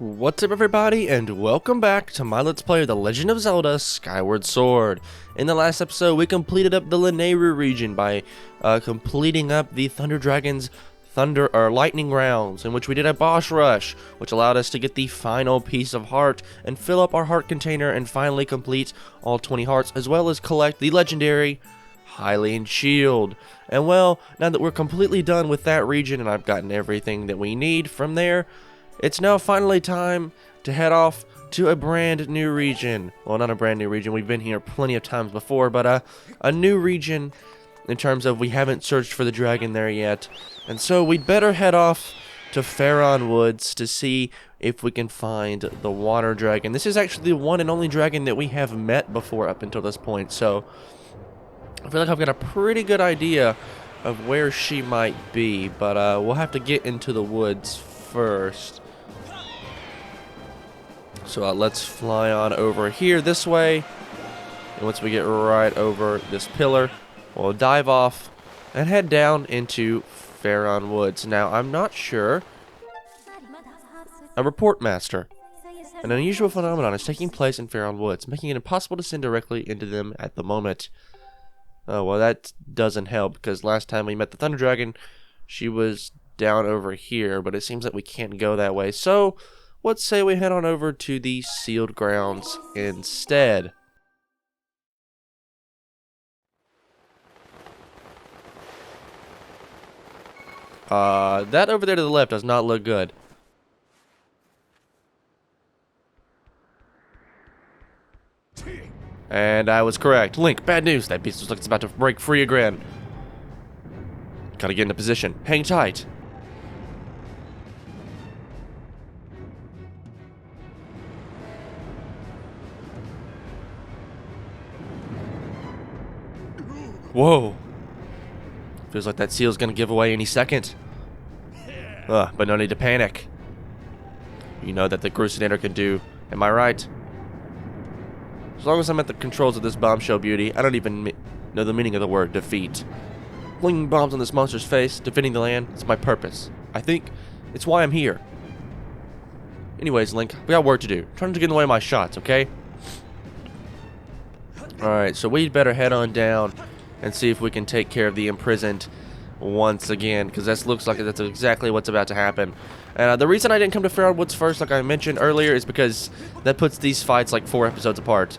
What's up everybody, and welcome back to my Let's Play The Legend of Zelda Skyward Sword. In the last episode, we completed up the Lanayru region by completing up the Thunder Dragon's lightning rounds, in which we did a boss rush, which allowed us to get the final piece of heart and fill up our heart container and finally complete all 20 hearts, as well as collect the legendary Hylian Shield. And well, now that we're completely done with that region and I've gotten everything that we need from there, it's now finally time to head off to a brand new region. Well, not a brand new region, we've been here plenty of times before, but a new region in terms of we haven't searched for the dragon there yet. And so we'd better head off to Faron Woods to see if we can find the water dragon. This is actually the one and only dragon that we have met before up until this point, so I feel like I've got a pretty good idea of where she might be, but we'll have to get into the woods first. So let's fly on over here this way, and once we get right over this pillar, we'll dive off and head down into Faron Woods. Now, I'm not sure. A report master. An unusual phenomenon is taking place in Faron Woods, making it impossible to send directly into them at the moment. Oh, well, that doesn't help, because last time we met the Thunder Dragon, she was down over here, but it seems that we can't go that way. So, let's say we head on over to the sealed grounds instead. That over there to the left does not look good. And I was correct. Link, bad news. That beast looks like it's about to break free again. Gotta get into position. Hang tight. Whoa. Feels like that seal's gonna give away any second. But no need to panic. You know that the Grucinator can do. Am I right? As long as I'm at the controls of this bombshell beauty, I don't even know the meaning of the word defeat. Flinging bombs on this monster's face, defending the land, it's my purpose. I think it's why I'm here. Anyways, Link, we got work to do. Trying to get in the way of my shots, okay? Alright, so we'd better head on down and see if we can take care of the imprisoned once again, because that looks like that's exactly what's about to happen. And the reason I didn't come to Faron Woods first, like I mentioned earlier, is because that puts these fights like 4 episodes apart.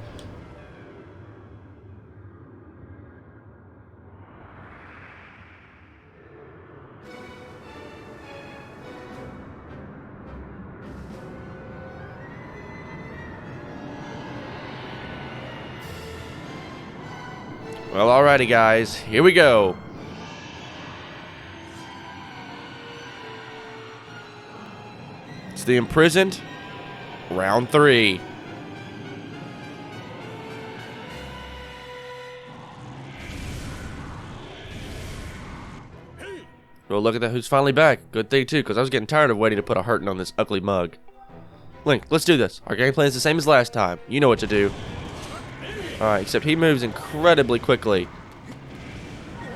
Well, alrighty guys, here we go. It's the imprisoned, round 3. Well, look at that, who's finally back. Good thing too, because I was getting tired of waiting to put a hurting on this ugly mug. Link, let's do this. Our game plan is the same as last time. You know what to do. Alright, except he moves incredibly quickly.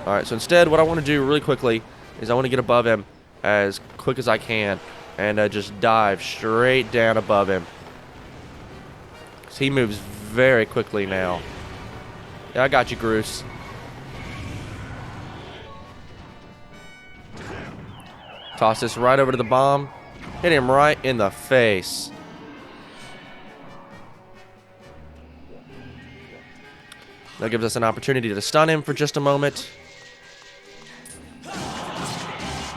Alright, so instead, what I want to do really quickly is I want to get above him as quick as I can and just dive straight down above him. Because he moves very quickly now. Yeah, I got you, Groose. Toss this right over to the bomb. Hit him right in the face. That gives us an opportunity to stun him for just a moment.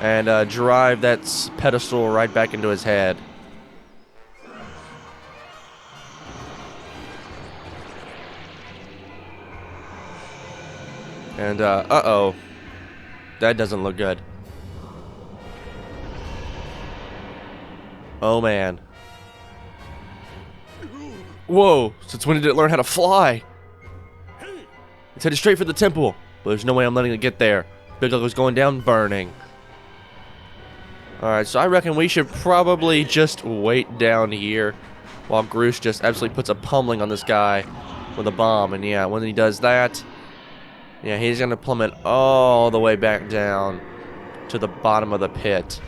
And drive that pedestal right back into his head. And, uh-oh. That doesn't look good. Oh, man. Whoa, since when did it learn how to fly? It's headed straight for the temple, but there's no way I'm letting it get there. Big Ugly's going down burning. Alright, so I reckon we should probably just wait down here while Groose just absolutely puts a pummeling on this guy with a bomb. And yeah, when he does that, yeah, he's going to plummet all the way back down to the bottom of the pit.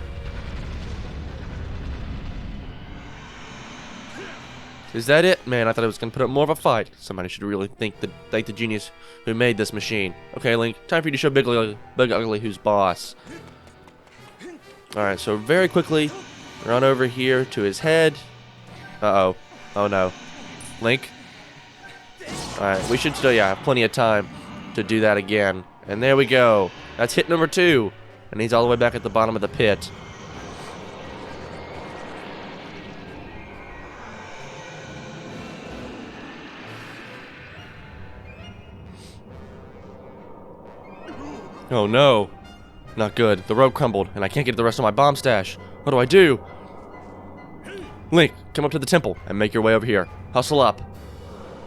Is that it? Man, I thought it was going to put up more of a fight. Somebody should really thank the genius who made this machine. Okay, Link, time for you to show Big Ugly who's boss. Alright, so very quickly, run over here to his head. Uh-oh. Oh, no. Link? Alright, we should still, yeah, have plenty of time to do that again. And there we go. That's hit number 2. And he's all the way back at the bottom of the pit. Oh no. Not good. The rope crumbled, and I can't get the rest of my bomb stash. What do I do? Link, come up to the temple and make your way over here. Hustle up.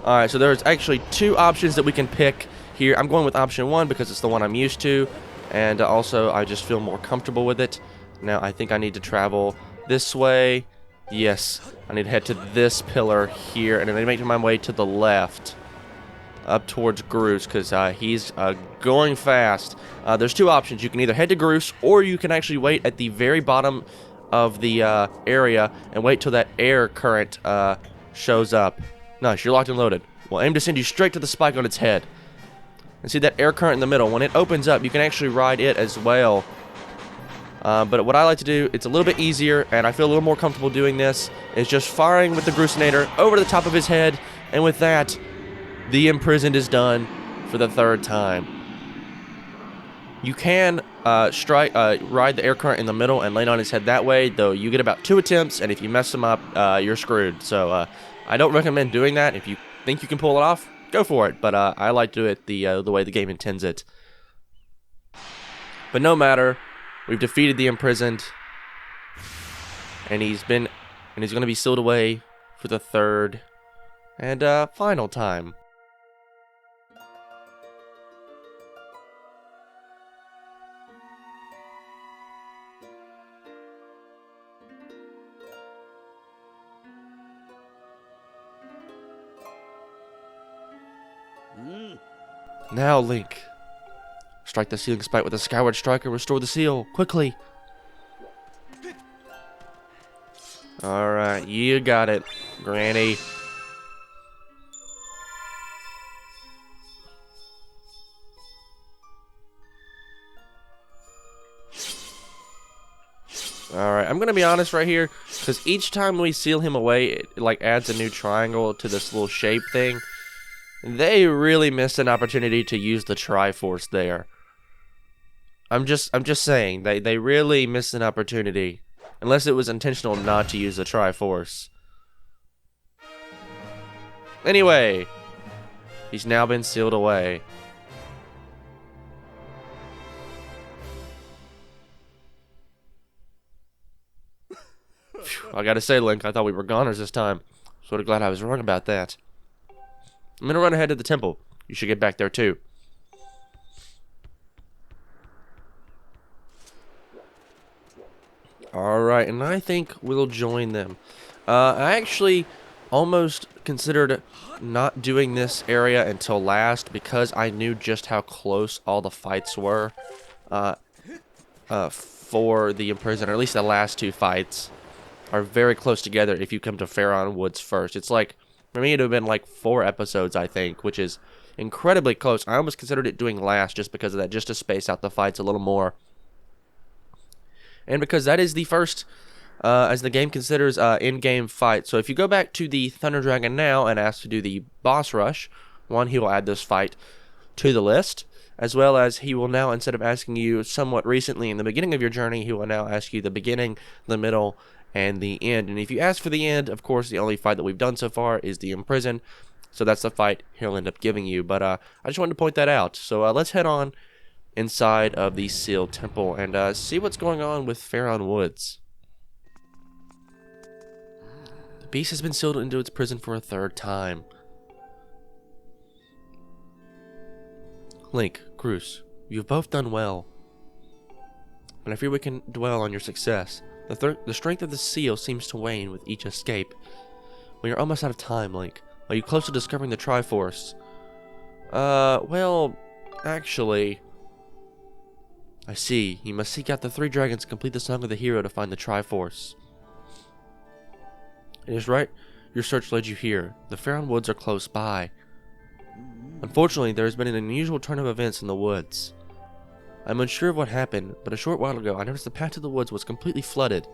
Alright, so there's actually 2 options that we can pick here. I'm going with option 1 because it's the one I'm used to, and also I just feel more comfortable with it. Now, I think I need to travel this way. Yes, I need to head to this pillar here, and then I make my way to the left. Up towards Groose, because he's going fast. There's 2 options. You can either head to Groose, or you can actually wait at the very bottom of the area and wait till that air current shows up. Nice, you're locked and loaded. We'll aim to send you straight to the spike on its head. And see that air current in the middle? When it opens up, you can actually ride it as well. But what I like to do, it's a little bit easier, and I feel a little more comfortable doing this, is just firing with the Groosinator over the top of his head, and with that, the imprisoned is done for the 3rd time. You can ride the air current in the middle and land on his head that way, though you get about 2 attempts, and if you mess him up, you're screwed. So I don't recommend doing that. If you think you can pull it off, go for it. But I like to do it the way the game intends it. But no matter, we've defeated the imprisoned, and he's going to be sealed away for the 3rd and final time. Now, Link. Strike the sealing spike with a Skyward Strike and restore the seal. Quickly. Alright, you got it, Granny. Alright, I'm gonna be honest right here, because each time we seal him away, it like adds a new triangle to this little shape thing. They really missed an opportunity to use the Triforce there. I'm just saying, they really missed an opportunity. Unless it was intentional not to use the Triforce. Anyway, he's now been sealed away. Phew, I gotta say, Link, I thought we were goners this time. Sort of glad I was wrong about that. I'm gonna run ahead to the temple. You should get back there too. Alright, and I think we'll join them. I actually almost considered not doing this area until last because I knew just how close all the fights were for the imprisoned, or at least the last 2 fights are very close together if you come to Faron Woods first. It's like, for me, it would have been like 4 episodes, I think, which is incredibly close. I almost considered it doing last just because of that, just to space out the fights a little more. And because that is the first, as the game considers, in-game fight. So if you go back to the Thunder Dragon now and ask to do the boss rush, he will add this fight to the list. As well as he will now, instead of asking you somewhat recently in the beginning of your journey, he will now ask you the beginning, the middle, and the end. And if you ask for the end, of course, the only fight that we've done so far is the imprisoned. So that's the fight he'll end up giving you. But I just wanted to point that out. So let's head on inside of the sealed temple and see what's going on with Faron Woods. The beast has been sealed into its prison for a 3rd time. Link, Groose, you've both done well. But I fear we can dwell on your success. The strength of the seal seems to wane with each escape. We are almost out of time, Link. Are you close to discovering the Triforce? Well, actually, I see. You must seek out the 3 dragons and complete the Song of the Hero to find the Triforce. It is right. Your search led you here. The Faron Woods are close by. Unfortunately, there has been an unusual turn of events in the woods. I'm unsure of what happened, but a short while ago I noticed the path to the woods was completely flooded.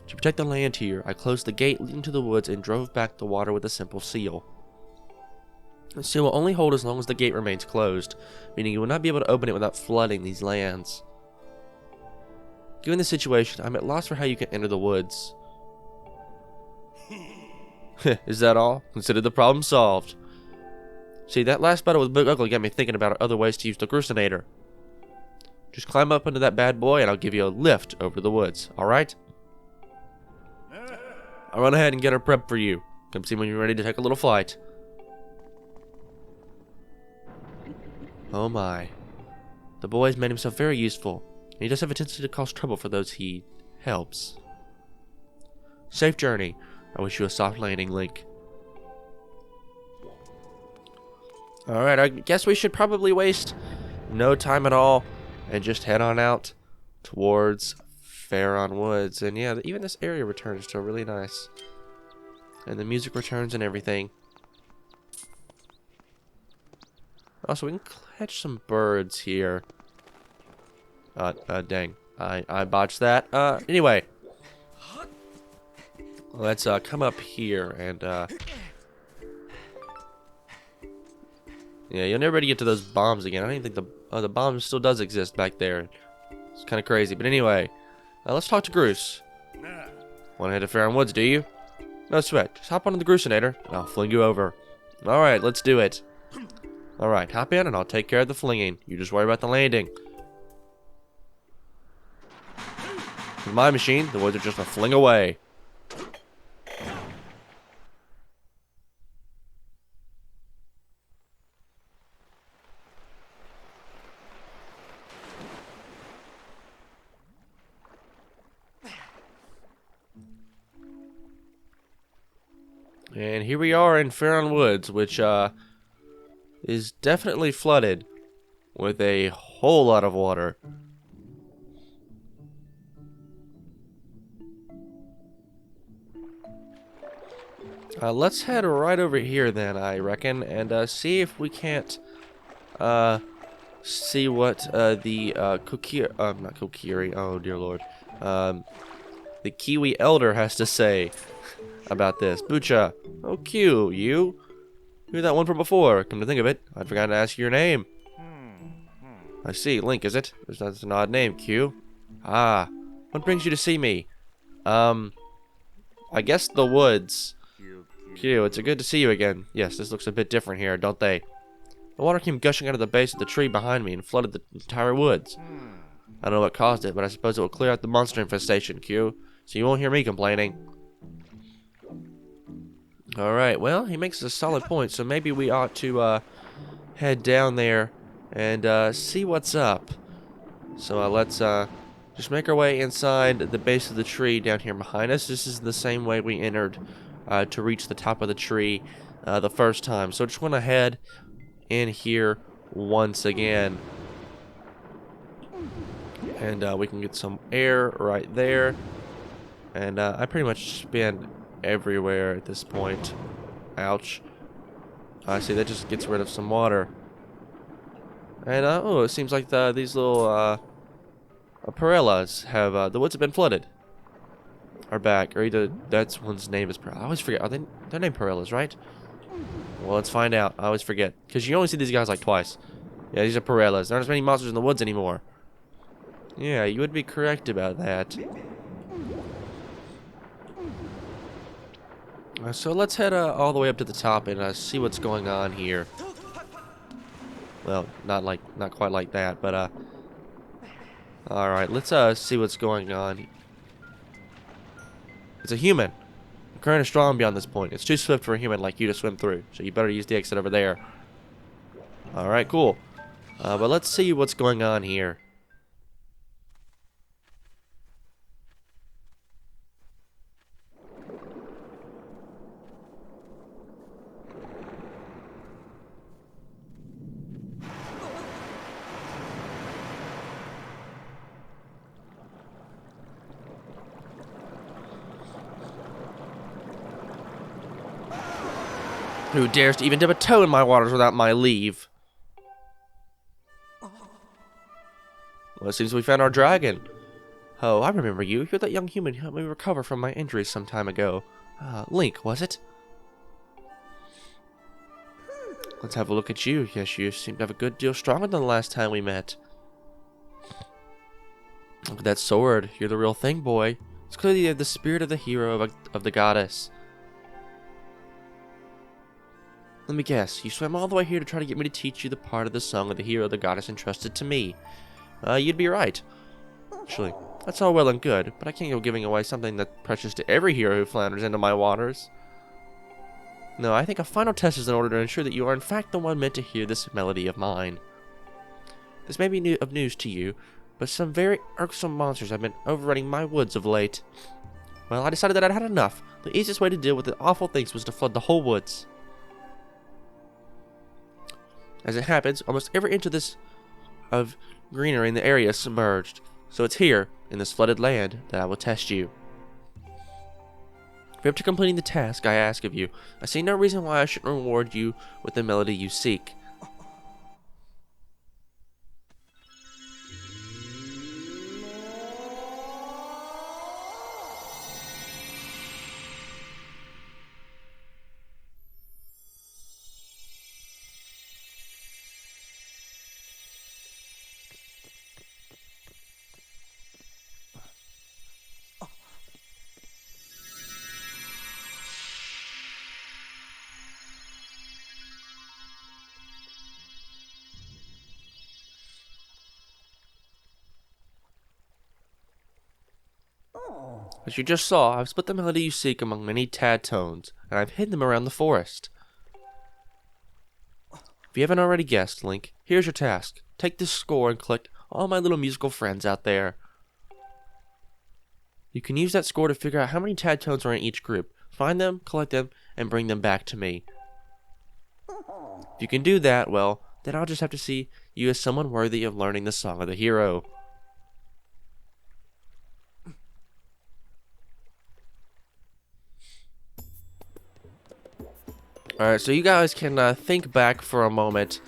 To protect the land here, I closed the gate leading to the woods and drove back the water with a simple seal. The seal will only hold as long as the gate remains closed, meaning you will not be able to open it without flooding these lands. Given the situation, I'm at loss for how you can enter the woods. Is that all? Consider the problem solved. See, that last battle with Big Ugly got me thinking about other ways to use the Grusinator. Just climb up into that bad boy and I'll give you a lift over the woods, alright? I'll run ahead and get her prepped for you. Come see when you're ready to take a little flight. Oh my. The boy has made himself very useful, and he does have a tendency to cause trouble for those he helps. Safe journey. I wish you a soft landing, Link. Alright, I guess we should probably waste no time at all and just head on out towards Faron Woods. And yeah, even this area returns to really nice. And the music returns and everything. Also, we can catch some birds here. Dang. I botched that. Anyway. Let's come up here and yeah, you'll never be able to get to those bombs again. I don't even think the bomb still does exist back there. It's kind of crazy. But anyway, let's talk to Groose. Want to head to Faron Woods, do you? No sweat. Just hop onto the Grusinator and I'll fling you over. Alright, let's do it. Alright, hop in and I'll take care of the flinging. You just worry about the landing. With my machine, the woods are just a fling away. And here we are in Faron Woods, which is definitely flooded with a whole lot of water. Let's head right over here then, I reckon, and see if we can't see what the not Kokiri, oh dear lord, the Kiwi Elder has to say about this. Bucha, oh Q, you're that one from before. Come to think of it, I'd forgotten to ask you your name. I see, Link, is it? That's an odd name, Q. Ah, what brings you to see me? I guess the woods. Q, it's good to see you again. Yes, this looks a bit different here, don't they? The water came gushing out of the base of the tree behind me and flooded the entire woods. I don't know what caused it, but I suppose it will clear out the monster infestation, Q. So you won't hear me complaining. Alright, well, he makes a solid point, so maybe we ought to head down there and see what's up. So let's just make our way inside the base of the tree down here behind us. This is the same way we entered to reach the top of the tree the first time. So just want to head in here once again. And we can get some air right there. And I pretty much been everywhere at this point. Ouch. I see, that just gets rid of some water. And oh, it seems like these little Parellas have, the woods have been flooded. Are back, or either that's one's name is I always forget. Are they're named Parellas, right? Well, let's find out. I always forget because you only see these guys like twice. Yeah, these are Parellas. There aren't as many monsters in the woods anymore. Yeah, you would be correct about that. So let's head all the way up to the top and see what's going on here. Well, not quite like that, but all right, let's see what's going on. It's a human. The current is strong beyond this point. It's too swift for a human like you to swim through, so you better use the exit over there. Alright, cool. But let's see what's going on here. Who dares to even dip a toe in my waters without my leave? Well, it seems we found our dragon. Oh, I remember you. You're that young human who helped me recover from my injuries some time ago. Link, was it? Let's have a look at you. Yes, you seem to have a good deal stronger than the last time we met. Look at that sword. You're the real thing, boy. It's clearly you have the spirit of the hero of the goddess. Let me guess. You swam all the way here to try to get me to teach you the part of the song of the hero the goddess entrusted to me. You'd be right. Actually, that's all well and good, but I can't go giving away something that's precious to every hero who flounders into my waters. No, I think a final test is in order to ensure that you are in fact the one meant to hear this melody of mine. This may be of news to you, but some very irksome monsters have been overrunning my woods of late. Well, I decided that I'd had enough. The easiest way to deal with the awful things was to flood the whole woods. As it happens, almost every inch of greenery in the area is submerged. So it's here, in this flooded land, that I will test you. If you're up to completing the task I ask of you, I see no reason why I shouldn't reward you with the melody you seek. As you just saw, I've split the melody you seek among many Tadtones, and I've hidden them around the forest. If you haven't already guessed, Link, here's your task. Take this score and collect all my little musical friends out there. You can use that score to figure out how many Tadtones are in each group. Find them, collect them, and bring them back to me. If you can do that, well, then I'll just have to see you as someone worthy of learning the song of the hero. Alright, so you guys can think back for a moment.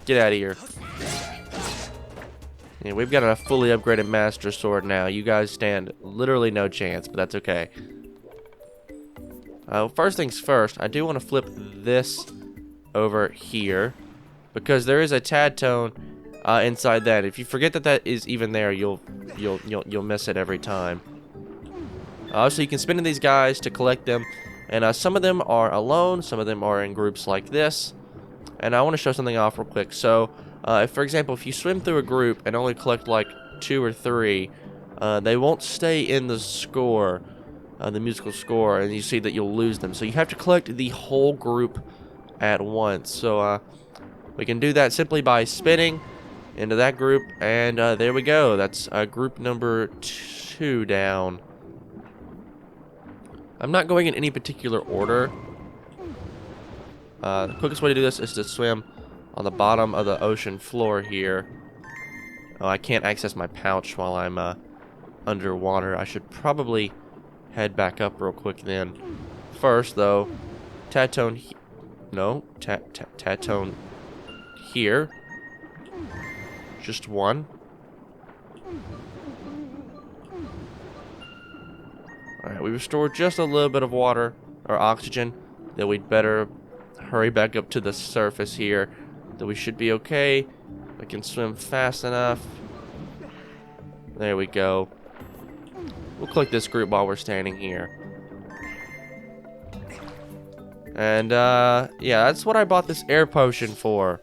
Get out of here. Yeah, we've got a fully upgraded Master Sword now. You guys stand literally no chance, but that's okay. First things first, I do want to flip this over here, because there is a Tadtone inside that. If you forget that that is even there, you'll miss it every time. So you can spin in these guys to collect them, and some of them are alone, some of them are in groups like this. And I want to show something off real quick. So, for example, if you swim through a group and only collect like 2 or 3, they won't stay in the score, the musical score, and you see that you'll lose them. So you have to collect the whole group at once. So we can do that simply by spinning into that group, and there we go. That's group number 2 down. I'm not going in any particular order. The quickest way to do this is to swim on the bottom of the ocean floor here. Oh, I can't access my pouch while I'm underwater. I should probably head back up real quick then. First, though, Tadtone... No, Tadtone here. Just one. Alright, we restored just a little bit of water, or oxygen, then we'd better hurry back up to the surface here. Then we should be okay. I can swim fast enough. There we go. We'll click this group while we're standing here. And, yeah, that's what I bought this air potion for.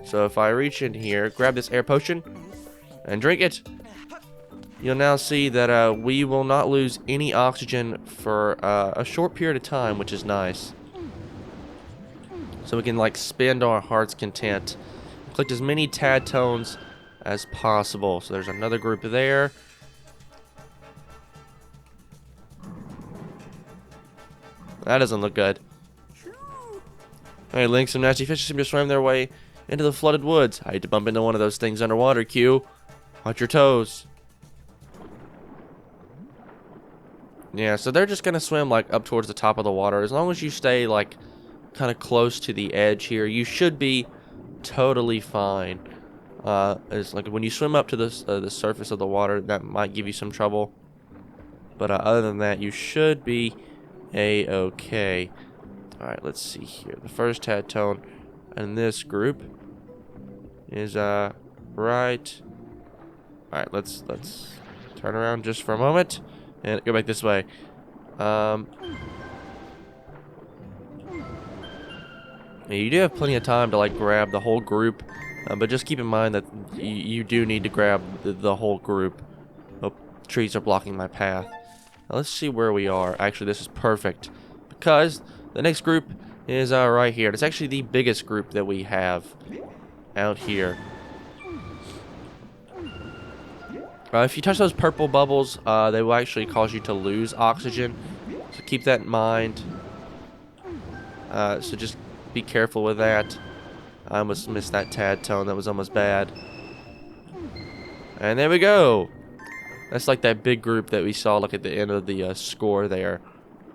So if I reach in here, grab this air potion, and drink it, you'll now see that we will not lose any oxygen for a short period of time, which is nice. So we can like spend our heart's content. Collect as many Tadtones as possible. So there's another group there. That doesn't look good. Alright, Link, some nasty fishes seem to swim their way into the flooded woods. I hate to bump into one of those things underwater, Q. Watch your toes. Yeah, so they're just gonna swim like up towards the top of the water. As long as you stay like kind of close to the edge here, you should be totally fine. It's like when you swim up to the surface of the water, that might give you some trouble. But other than that, you should be a-okay. All right, let's see here. The first Tadtone in this group is right. All right, let's turn around just for a moment and go back this way. You do have plenty of time to like grab the whole group, but just keep in mind that you do need to grab the whole group. Oh, trees are blocking my path. Now let's see where we are. Actually, this is perfect because the next group is right here. It's actually the biggest group that we have out here. If you touch those purple bubbles, they will actually cause you to lose oxygen. So keep that in mind. So just be careful with that. I almost missed that Tadtone. That was almost bad. And there we go. That's like that big group that we saw like at the end of the score there.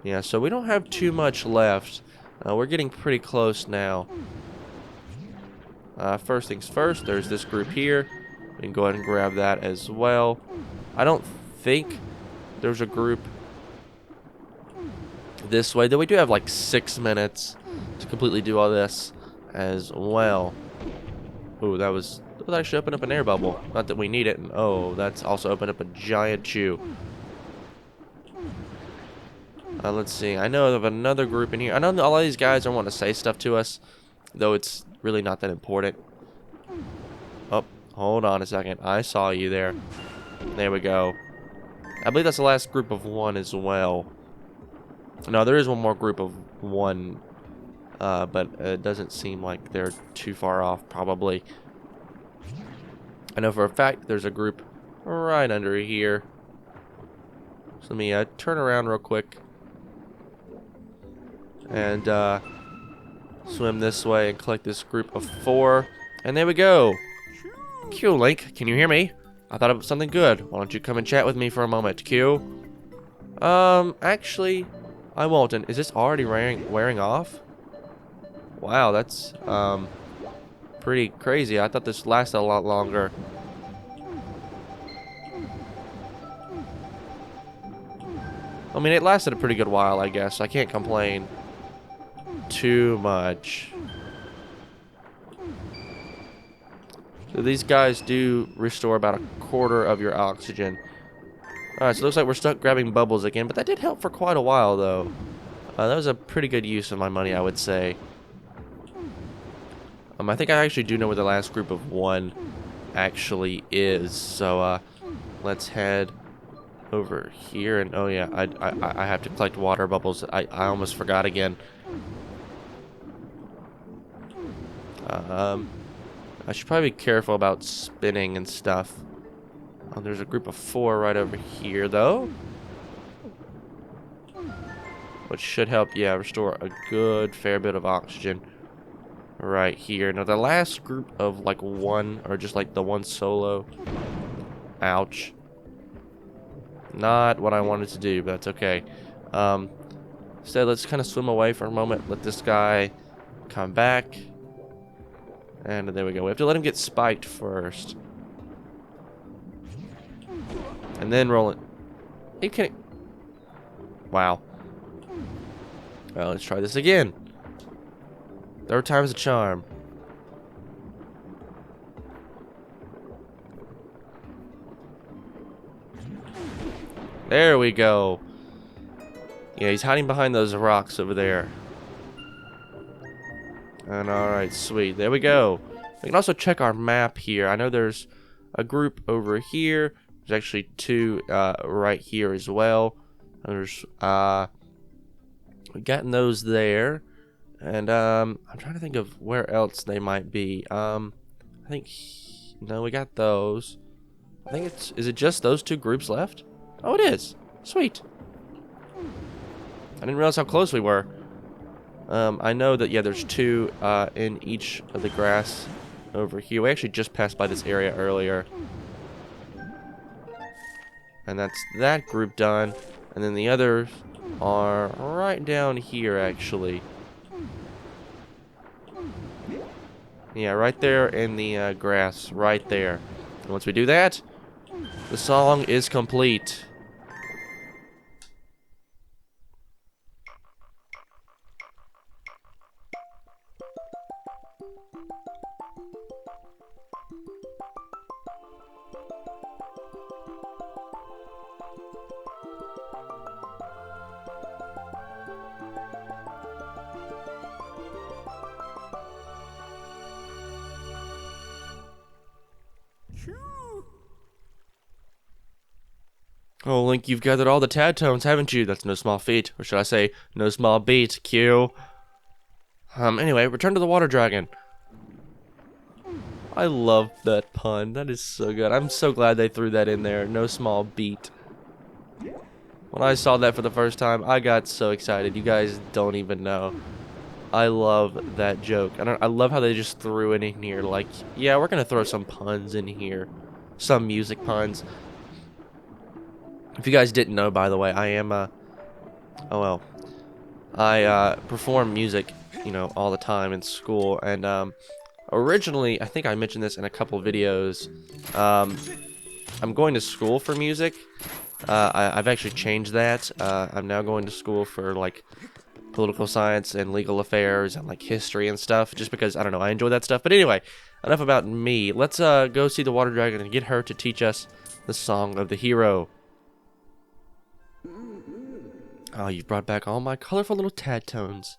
Yeah, so we don't have too much left. We're getting pretty close now. First things first, there's this group here. We can go ahead and grab that as well. I don't think there's a group this way, though we do have like 6 minutes to completely do all this as well. Ooh, that actually opened up an air bubble. Not that we need it. And, oh, that's also opened up a giant chew. Let's see. I know of another group in here. I know all of these guys are wanting to say stuff to us, though it's really not that important. Oh, hold on a second. I saw you there. There we go. I believe that's the last group of 1 as well. No, there is one more group of 1, but it doesn't seem like they're too far off, probably. I know for a fact there's a group right under here. So let me turn around real quick and swim this way and collect this group of 4. And there we go. Q, Link, can you hear me? I thought it was something good. Why don't you come and chat with me for a moment, Q? Actually, I won't. And is this already wearing off? Wow, that's pretty crazy. I thought this lasted a lot longer. I mean, it lasted a pretty good while, I guess. I can't complain too much. So these guys do restore about 1/4 of your oxygen. Alright, so it looks like we're stuck grabbing bubbles again, but that did help for quite a while, though. That was a pretty good use of my money, I would say. I think I actually do know where the last group of 1 actually is. So, let's head over here. And, oh yeah, I have to collect water bubbles. I almost forgot again. I should probably be careful about spinning and stuff. Oh, there's a group of 4 right over here, though. Which should help, yeah, restore a good fair bit of oxygen right here. Now, the last group of, like, 1, or just, like, the 1 solo. Ouch. Not what I wanted to do, but that's okay. Instead, let's kind of swim away for a moment. Let this guy come back. And there we go. We have to let him get spiked first. And then roll it. He can't. Wow. Well, let's try this again. 3rd time's a charm. There we go. Yeah, he's hiding behind those rocks over there. And alright, sweet. There we go. We can also check our map here. I know there's a group over here. There's actually 2 right here as well. There's we've gotten those there. And I'm trying to think of where else they might be. I think no, we got those. I think is it just those 2 groups left? Oh, it is. Sweet. I didn't realize how close we were. I know that, yeah, there's 2 in each of the grass over here. We actually just passed by this area earlier. And that's that group done. And then the others are right down here, actually. Yeah, right there in the grass, right there. And once we do that, the song is complete. Oh, Link, you've gathered all the Tadtones, haven't you? That's no small feat. Or should I say, no small beat, Q. Anyway, return to the water dragon. I love that pun. That is so good. I'm so glad they threw that in there. No small beat. When I saw that for the first time, I got so excited. You guys don't even know. I love that joke. I love how they just threw it in here. Like, yeah, we're gonna throw some puns in here. Some music puns. If you guys didn't know, by the way, I am, oh well, I, perform music, you know, all the time in school, and, originally, I think I mentioned this in a couple videos, I'm going to school for music. I've actually changed that. I'm now going to school for, like, political science and legal affairs and, like, history and stuff, just because, I don't know, I enjoy that stuff. But anyway, enough about me. Let's, go see the water dragon and get her to teach us the song of the hero. Oh, you've brought back all my colorful little Tadtones.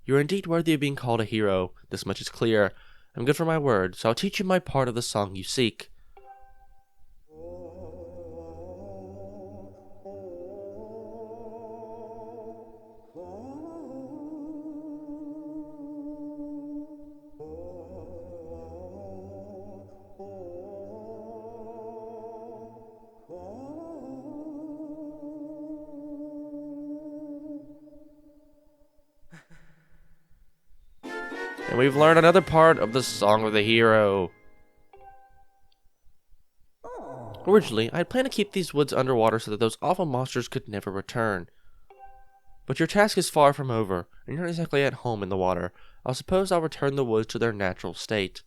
You're indeed worthy of being called a hero. This much is clear. I'm good for my word, so I'll teach you my part of the song you seek. And we've learned another part of the Song of the Hero. Originally, I had planned to keep these woods underwater so that those awful monsters could never return. But your task is far from over, and you're not exactly at home in the water. I suppose I'll return the woods to their natural state.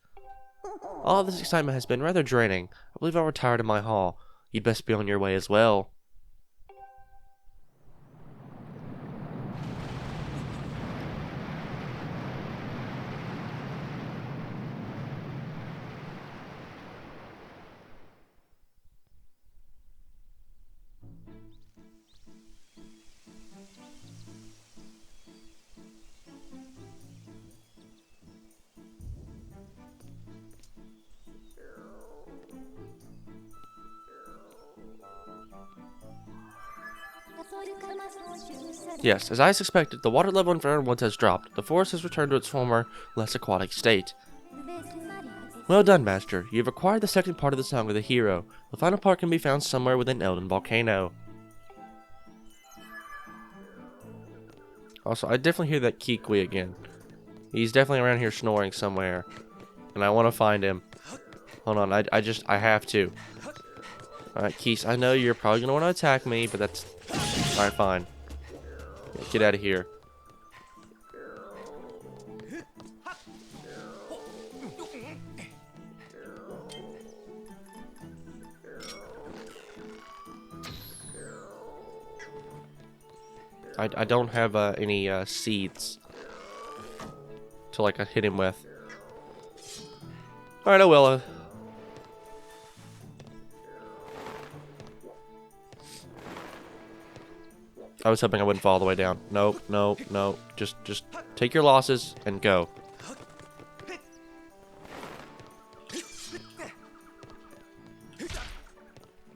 All this excitement has been rather draining. I believe I'll retire to my hall. You'd best be on your way as well. Yes, as I suspected, the water level in Fair Woods has dropped. The forest has returned to its former, less aquatic state. Well done, Master. You've acquired the second part of the Song of the Hero. The final part can be found somewhere within Elden Volcano. Also, I definitely hear that Kikwi again. He's definitely around here snoring somewhere. And I want to find him. Hold on, I have to. Alright, Keese, I know you're probably going to want to attack me, but that's... Alright, fine. Get out of here. I don't have any seeds to like hit him with. Alright, I will. I was hoping I wouldn't fall all the way down. Nope, nope, nope. Just take your losses and go.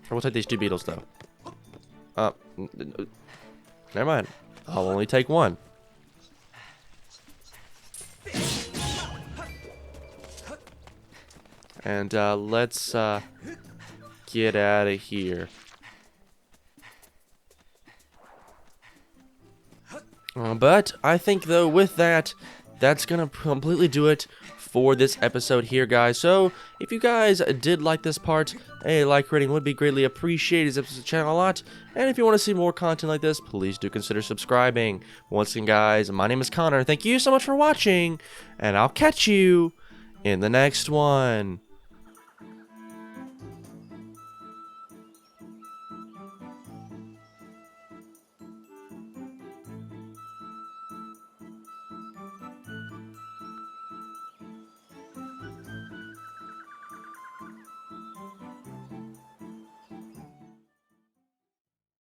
We'll take these two beetles though. Never mind. I'll only take one. And let's get out of here. But I think though with that, that's gonna completely do it for this episode here, guys. So if you guys did like this part, a like rating would be greatly appreciated. It helps the channel a lot. And if you want to see more content like this, please do consider subscribing. Once again, guys, my name is Connor. Thank you so much for watching, and I'll catch you in the next one.